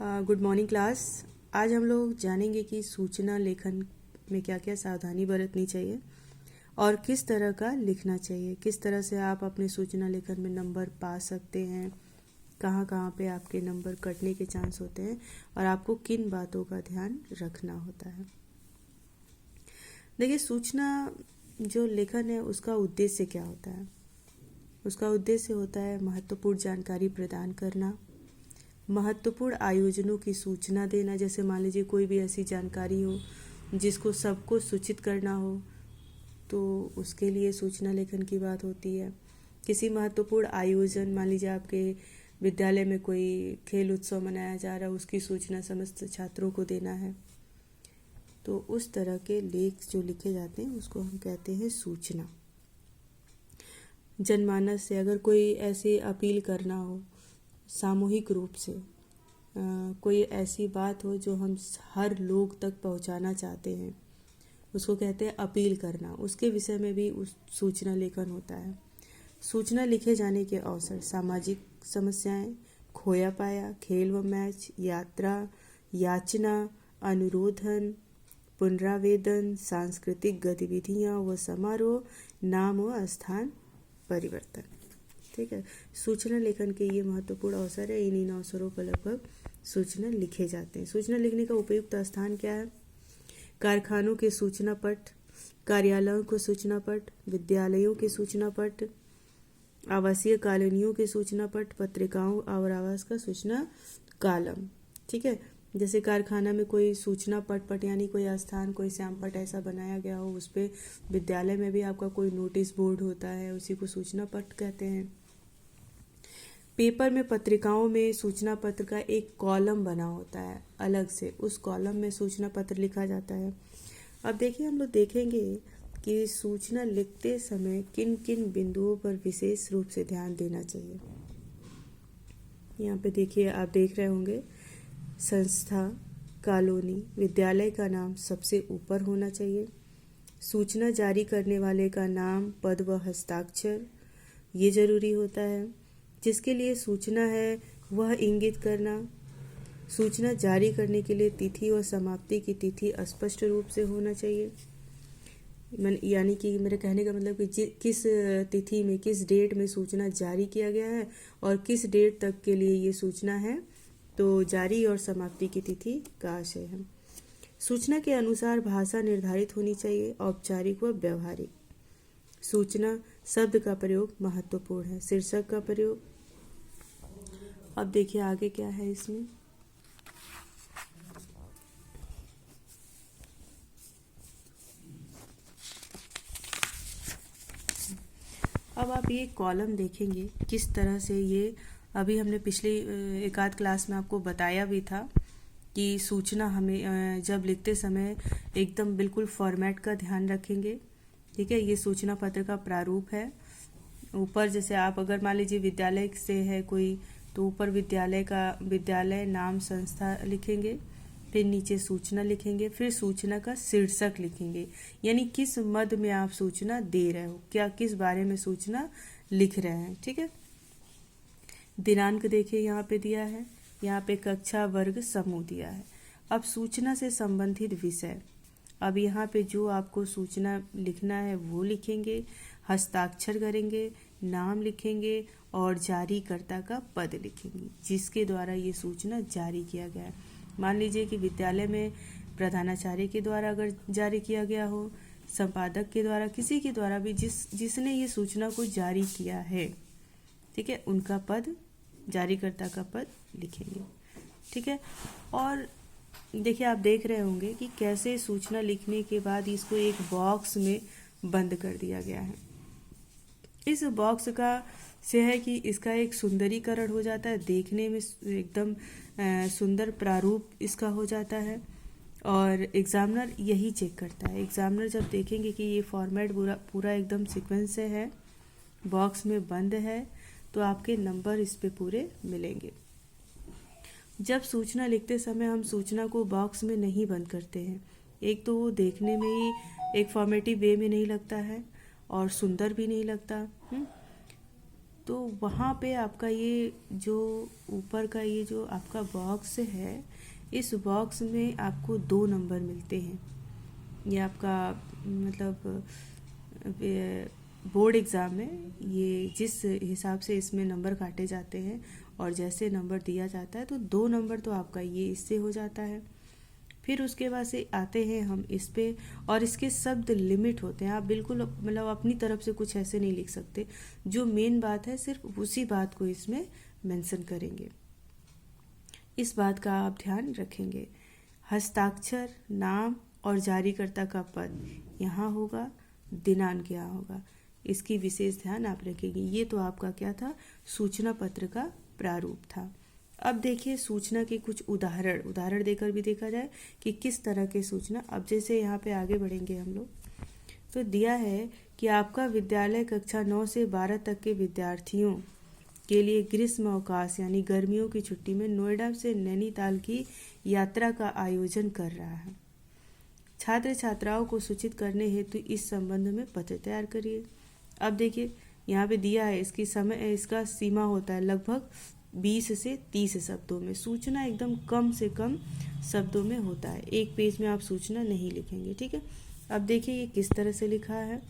Good morning class. आज हम लोग जानेंगे कि सूचना लेखन में क्या क्या सावधानी बरतनी चाहिए और किस तरह का लिखना चाहिए, किस तरह से आप अपने सूचना लेखन में नंबर पा सकते हैं, कहाँ कहाँ पे आपके नंबर कटने के चांस होते हैं और आपको किन बातों का ध्यान रखना होता है। देखिए, सूचना जो लेखन है उसका उद्देश्य क्या होता है। उसका उद्देश्य होता है महत्वपूर्ण जानकारी प्रदान करना, महत्वपूर्ण आयोजनों की सूचना देना। जैसे मान लीजिए कोई भी ऐसी जानकारी हो जिसको सबको सूचित करना हो, तो उसके लिए सूचना लेखन की बात होती है। किसी महत्वपूर्ण आयोजन, मान लीजिए आपके विद्यालय में कोई खेल उत्सव मनाया जा रहा है, उसकी सूचना समस्त छात्रों को देना है, तो उस तरह के लेख जो लिखे जाते हैं उसको हम कहते हैं सूचना। जनमानस से अगर कोई ऐसी अपील करना हो सामूहिक रूप से, कोई ऐसी बात हो जो हम हर लोग तक पहुंचाना चाहते हैं, उसको कहते हैं अपील करना। उसके विषय में भी उस सूचना लेखन होता है। सूचना लिखे जाने के अवसर सामाजिक समस्याएं, खोया पाया, खेल व मैच, यात्रा, याचना, अनुरोधन, पुनरावेदन, सांस्कृतिक गतिविधियां व समारोह, नाम व स्थान परिवर्तन। ठीक है, सूचना लेखन के ये महत्वपूर्ण अवसर है। इन अवसरों पर लगभग सूचना लिखे जाते हैं। सूचना लिखने का उपयुक्त स्थान क्या है? कारखानों के सूचना पट, कार्यालयों के सूचना पट, विद्यालयों के सूचना पट, आवासीय कॉलोनियों के सूचना पट, पत्रिकाओं और आवास का सूचना कालम। ठीक है, जैसे कारखाना में कोई सूचना पट यानी कोई स्थान, कोई श्यामपट ऐसा बनाया गया हो, उस पर विद्यालय में भी आपका कोई नोटिस बोर्ड होता है, उसी को सूचना पट कहते हैं। पेपर में, पत्रिकाओं में सूचना पत्र का एक कॉलम बना होता है अलग से, उस कॉलम में सूचना पत्र लिखा जाता है। अब देखिए, हम लोग देखेंगे कि सूचना लिखते समय किन किन बिंदुओं पर विशेष रूप से ध्यान देना चाहिए। यहाँ पे देखिए, आप देख रहे होंगे, संस्था, कॉलोनी, विद्यालय का नाम सबसे ऊपर होना चाहिए। सूचना जारी करने वाले का नाम, पद व हस्ताक्षर ये जरूरी होता है। जिसके लिए सूचना है वह इंगित करना। सूचना जारी करने के लिए तिथि और समाप्ति की तिथि स्पष्ट रूप से होना चाहिए। यानी कि मेरे कहने का मतलब कि किस तिथि में, किस डेट में सूचना जारी किया गया है और किस डेट तक के लिए ये सूचना है, तो जारी और समाप्ति की तिथि का आशय है। सूचना के अनुसार भाषा निर्धारित होनी चाहिए, औपचारिक व व्यवहारिक। सूचना शब्द का प्रयोग महत्वपूर्ण है। शीर्षक का प्रयोग, अब देखिए आगे क्या है इसमें। अब आप ये कॉलम देखेंगे किस तरह से ये, अभी हमने पिछली एक आध क्लास में आपको बताया भी था कि सूचना हमें जब लिखते समय एकदम बिल्कुल फॉर्मेट का ध्यान रखेंगे। ठीक है, ये सूचना पत्र का प्रारूप है। ऊपर जैसे आप अगर मान लीजिए विद्यालय से है कोई, तो ऊपर विद्यालय नाम, संस्था लिखेंगे, फिर नीचे सूचना लिखेंगे, फिर सूचना का शीर्षक लिखेंगे, यानी किस मद में आप सूचना दे रहे हो, क्या किस बारे में सूचना लिख रहे हैं। ठीक है, दिनांक देखिए यहाँ पे दिया है, यहाँ पे कक्षा, वर्ग, समूह दिया है। अब सूचना से संबंधित विषय, अब यहाँ पे जो आपको सूचना लिखना है वो लिखेंगे, हस्ताक्षर करेंगे, नाम लिखेंगे और जारीकर्ता का पद लिखेंगे जिसके द्वारा ये सूचना जारी किया गया है। मान लीजिए कि विद्यालय में प्रधानाचार्य के द्वारा अगर जारी किया गया हो, संपादक के द्वारा, किसी के द्वारा भी जिसने ये सूचना को जारी किया है, ठीक है, उनका पद, जारीकर्ता का पद लिखेंगे। ठीक है, और देखिए आप देख रहे होंगे कि कैसे सूचना लिखने के बाद इसको एक बॉक्स में बंद कर दिया गया है। इस बॉक्स का से है कि इसका एक सुंदरीकरण हो जाता है, देखने में एकदम सुंदर प्रारूप इसका हो जाता है और एग्जामिनर यही चेक करता है। एग्जामिनर जब देखेंगे कि ये फॉर्मेट पूरा एकदम सीक्वेंस से है, बॉक्स में बंद है, तो आपके नंबर इस पे पूरे मिलेंगे। जब सूचना लिखते समय हम सूचना को बॉक्स में नहीं बंद करते हैं, एक तो वो देखने में ही एक फॉर्मेटिव वे में नहीं लगता है और सुंदर भी नहीं लगता। तो वहाँ पे आपका ये जो ऊपर का ये जो आपका बॉक्स है, इस बॉक्स में आपको 2 नंबर मिलते हैं। ये आपका मतलब बोर्ड एग्ज़ाम में ये जिस हिसाब से इसमें नंबर काटे जाते हैं और जैसे नंबर दिया जाता है, तो 2 नंबर तो आपका ये इससे हो जाता है। फिर उसके बाद से आते हैं हम इस पे, और इसके शब्द लिमिट होते हैं। आप बिल्कुल मतलब अपनी तरफ से कुछ ऐसे नहीं लिख सकते। जो मेन बात है सिर्फ उसी बात को इसमें मेंशन करेंगे। इस बात का आप ध्यान रखेंगे। हस्ताक्षर, नाम और जारीकर्ता का पद यहाँ होगा, दिनांक यहाँ होगा। इसकी विशेष ध्यान आप रखेंगे। ये तो आपका क्या था, सूचना पत्र का प्रारूप था। अब देखिए सूचना के कुछ उदाहरण देकर भी देखा जाए कि किस तरह के सूचना। अब जैसे यहाँ पे आगे बढ़ेंगे हम लोग, तो दिया है कि आपका विद्यालय कक्षा 9 से 12 तक के विद्यार्थियों के लिए ग्रीष्म अवकाश यानी गर्मियों की छुट्टी में नोएडा से नैनीताल की यात्रा का आयोजन कर रहा है। छात्र छात्राओं को सूचित करने हेतु इस संबंध में पत्र तैयार करिए। अब देखिए यहाँ पे दिया है इसका सीमा होता है लगभग 20 से 30 शब्दों में। सूचना एकदम कम से कम शब्दों में होता है। एक पेज में आप सूचना नहीं लिखेंगे, ठीक है। अब देखिए ये किस तरह से लिखा है।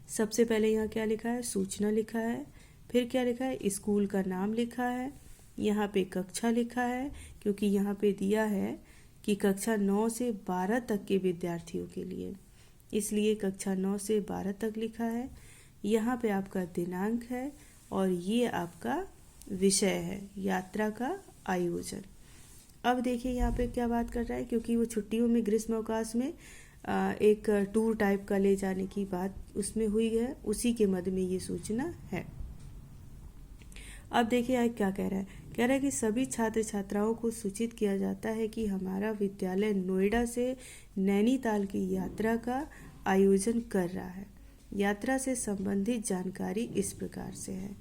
सबसे पहले यहाँ क्या लिखा है, सूचना लिखा है। फिर क्या लिखा है, स्कूल का नाम लिखा है। यहाँ पे कक्षा लिखा है, क्योंकि यहाँ पे दिया है कि कक्षा 9 से 12 तक के विद्यार्थियों के लिए, इसलिए कक्षा 9 से 12 तक लिखा है। यहाँ पे आपका दिनांक है और ये आपका विषय है, यात्रा का आयोजन। अब देखिए यहाँ पे क्या बात कर रहा है, क्योंकि वो छुट्टियों में ग्रीष्म अवकाश में एक टूर टाइप का ले जाने की बात उसमें हुई है, उसी के मध्य में ये सूचना है। अब देखिए आज क्या कह रहा है कि सभी छात्र छात्राओं को सूचित किया जाता है कि हमारा विद्यालय नोएडा से नैनीताल की यात्रा का आयोजन कर रहा है। यात्रा से संबंधित जानकारी इस प्रकार से है,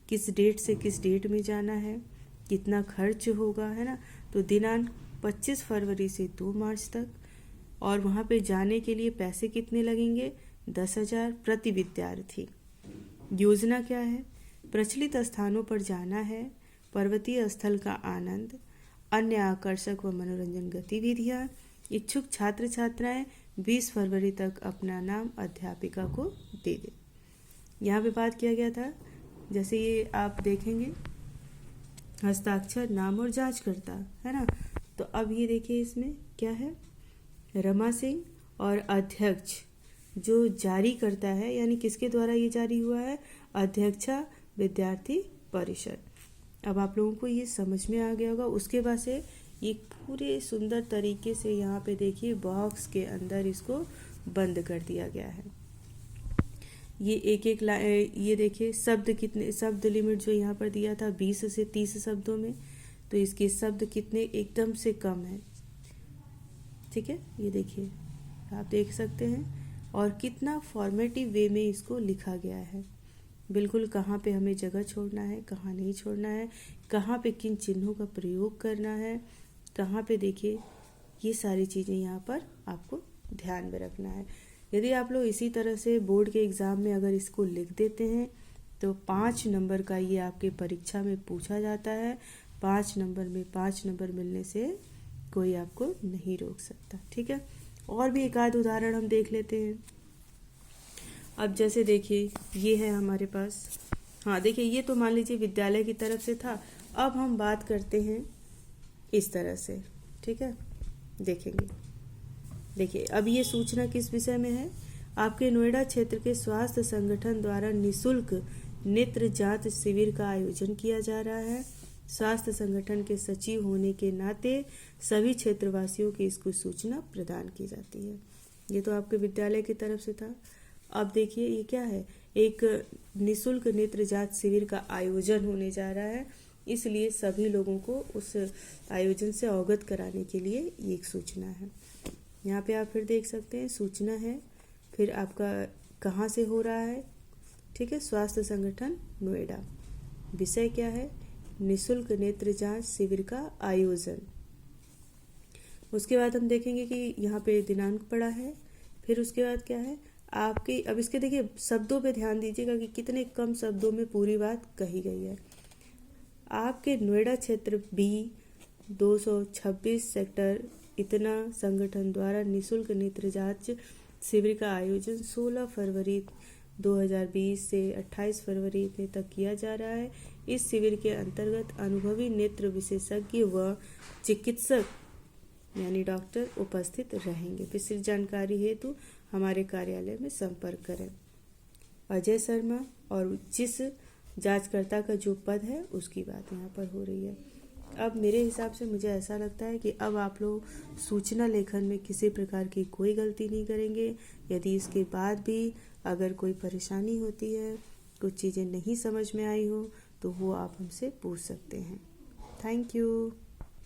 किस डेट से किस डेट में जाना है, कितना खर्च होगा, है ना। तो दिनांक 25 फरवरी से 2 मार्च तक, और वहाँ पे जाने के लिए पैसे कितने लगेंगे, 10,000 प्रति विद्यार्थी। योजना क्या है, प्रचलित स्थानों पर जाना है, पर्वतीय स्थल का आनंद, अन्य आकर्षक व मनोरंजन गतिविधियाँ। इच्छुक छात्र छात्राएं 20 फरवरी तक अपना नाम अध्यापिका को दे दें। यहाँ पे बात किया गया था, जैसे ये आप देखेंगे हस्ताक्षर, नाम और जांचकर्ता, है ना। तो अब ये देखिए इसमें क्या है, रमा सिंह, और अध्यक्ष जो जारी करता है, यानी किसके द्वारा ये जारी हुआ है, अध्यक्षा विद्यार्थी परिषद। अब आप लोगों को ये समझ में आ गया होगा। उसके बाद से ये पूरे सुंदर तरीके से यहाँ पे देखिए बॉक्स के अंदर इसको बंद कर दिया गया है। ये एक ये देखिए शब्द लिमिट जो यहाँ पर दिया था 20 से 30 शब्दों में, तो इसके शब्द कितने एकदम से कम है, ठीक है। ये देखिए आप देख सकते हैं, और कितना फॉर्मेटिव वे में इसको लिखा गया है। बिल्कुल कहाँ पे हमें जगह छोड़ना है, कहाँ नहीं छोड़ना है, कहाँ पे किन चिन्हों का प्रयोग करना है, कहाँ पे देखिए ये सारी चीज़ें यहाँ पर आपको ध्यान में रखना है। यदि आप लोग इसी तरह से बोर्ड के एग्ज़ाम में अगर इसको लिख देते हैं तो 5 नंबर का ये आपके परीक्षा में पूछा जाता है। 5 नंबर में 5 नंबर मिलने से कोई आपको नहीं रोक सकता, ठीक है। और भी एक आध उदाहरण हम देख लेते हैं। अब जैसे देखिए ये है हमारे पास, हाँ देखिए ये तो मान लीजिए विद्यालय की तरफ से था। अब हम बात करते हैं इस तरह से, ठीक है। देखेंगे, देखिए अब ये सूचना किस विषय में है, आपके नोएडा क्षेत्र के स्वास्थ्य संगठन द्वारा निःशुल्क नेत्र जांच शिविर का आयोजन किया जा रहा है। स्वास्थ्य संगठन के सचिव होने के नाते सभी क्षेत्रवासियों की इसको सूचना प्रदान की जाती है। ये तो आपके विद्यालय की तरफ से था। अब देखिए ये क्या है, एक निःशुल्क नेत्र जांच शिविर का आयोजन होने जा रहा है, इसलिए सभी लोगों को उस आयोजन से अवगत कराने के लिए ये एक सूचना है। यहाँ पे आप फिर देख सकते हैं सूचना है, फिर आपका कहाँ से हो रहा है, ठीक है, स्वास्थ्य संगठन नोएडा। विषय क्या है, निःशुल्क नेत्र जांच शिविर का आयोजन। उसके बाद हम देखेंगे कि यहाँ पे दिनांक पड़ा है। फिर उसके बाद क्या है, आपके अब इसके देखिए शब्दों पे ध्यान दीजिएगा कि कितने कम शब्दों में पूरी बात कही गई है। आपके नोएडा क्षेत्र बी 226 सेक्टर इतना संगठन द्वारा निशुल्क नेत्र जांच शिविर का आयोजन 16 फरवरी 2020 से 28 फरवरी तक किया जा रहा है। इस शिविर के अंतर्गत अनुभवी नेत्र विशेषज्ञ व चिकित्सक यानी डॉक्टर उपस्थित रहेंगे। विस्तृत जानकारी हेतु हमारे कार्यालय में संपर्क करें। अजय शर्मा, और जिस जांचकर्ता का जो पद है उसकी बात यहाँ पर हो रही है। अब मेरे हिसाब से मुझे ऐसा लगता है कि अब आप लोग सूचना लेखन में किसी प्रकार की कोई गलती नहीं करेंगे। यदि इसके बाद भी अगर कोई परेशानी होती है, कुछ चीज़ें नहीं समझ में आई हो, तो वो आप हमसे पूछ सकते हैं। Thank you.